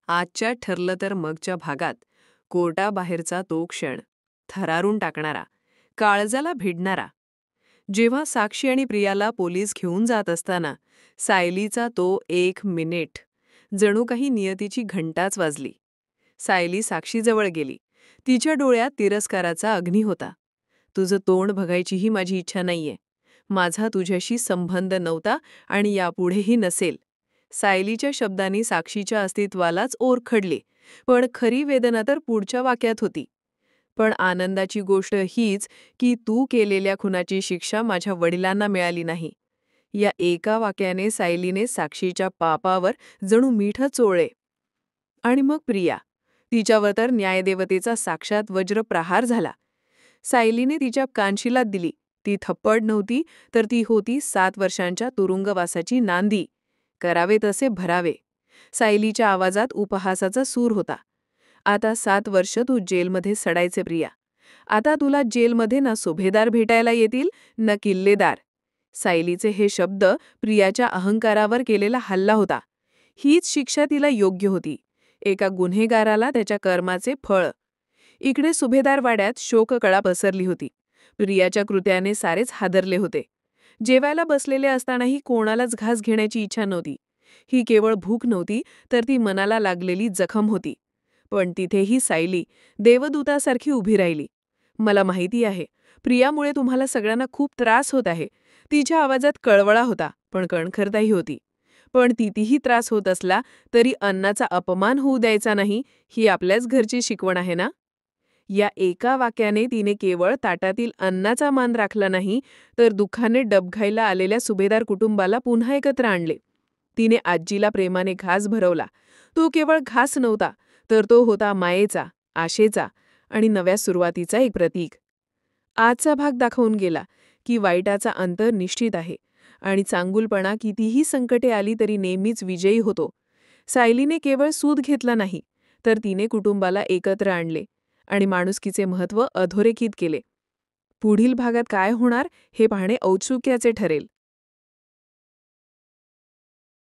आजच्या ठरलं तर मगच्या भागात कोर्टाबाहेरचा तो क्षण, थरारून टाकणारा, काळजाला भिडणारा. जेव्हा साक्षी आणि प्रियाला पोलीस घेऊन जात असताना सायलीचा तो 1 मिनिट जणू काही नियतीची घंटाच वाजली. सायली साक्षीजवळ गेली. तिच्या डोळ्यात तिरस्काराचा अग्नी होता. तुझं तोंड बघायचीही माझी इच्छा नाहीये. माझा तुझ्याशी संबंध नव्हता आणि यापुढेही नसेल. सायलीच्या शब्दांनी साक्षीच्या अस्तित्वालाच ओरखडले. पण खरी वेदना तर पुढच्या वाक्यात होती. पण आनंदाची गोष्ट हीच की तू केलेल्या खुनाची शिक्षा माझ्या वडिलांना मिळाली नाही. या एका वाक्याने सायलीने साक्षीच्या पापावर जणू मीठच चोळले. आणि मग प्रिया. तिच्यावर तर न्यायदेवतेचा साक्षात वज्रप्रहार झाला. सायलीने तिच्या कानशिलात दिली. ती थप्पड नव्हती, तर ती होती 7 वर्षांच्या तुरुंगवासाची नांदी. करावे तसे भरावे. सायलीच्या आवाजात उपहासाचा सूर होता. आता 7 वर्ष तू जेलमध्ये सडायचे प्रिया. आता तुला जेलमध्ये ना सुभेदार भेटायला येतील ना किल्लेदार. सायलीचे हे शब्द प्रियाच्या अहंकारावर केलेला हल्ला होता. हीच शिक्षा तिला योग्य होती. एका गुन्हेगाराला त्याच्या कर्माचे फळ. इकडे सुभेदारवाड्यात शोककळा पसरली होती. प्रियाच्या कृत्याने सारेच हादरले होते. जेवायला बसलेले असतानाही कोणालाच घास घेण्याची इच्छा नव्हती. ही केवळ भूक नव्हती, तर ती मनाला लागलेली जखम होती. पण तिथेही सायली देवदूतासारखी उभी राहिली. मला माहिती आहे, प्रियामुळे तुम्हाला सगळ्यांना खूप त्रास होत आहे. तिच्या आवाजात कळवळा होता, पण कणखरताही होती. पण कितीही त्रास होत असला तरी अन्नाचा अपमान होऊ द्यायचा नाही, ही आपल्याच घरची शिकवण आहे ना. या एका वाक्याने तिने केवळ ताटातील अन्नाचा मान राखला नाही, तर दुःखाने डबघाईला आलेल्या सुभेदार कुटुंबाला पुन्हा एकत्र आणले. तिने आजीला प्रेमाने घास भरवला. तो केवळ घास नव्हता, तर तो होता मायेचा, आशेचा आणि नव्या सुरुवातीचा एक प्रतीक. आजचा भाग दाखवून गेला की वाईटाचा अंत निश्चित आहे आणि चांगुलपणा कितीही संकटे आली तरी नेहमीच विजयी होतो. सायलीने केवळ सूद घेतला नाही, तर तिने कुटुंबाला एकत्र आणले आणि माणुसकीचे महत्त्व अधोरेखित केले. पुढील भागात काय होणार हे पाहणे औत्सुक्याचे ठरेल.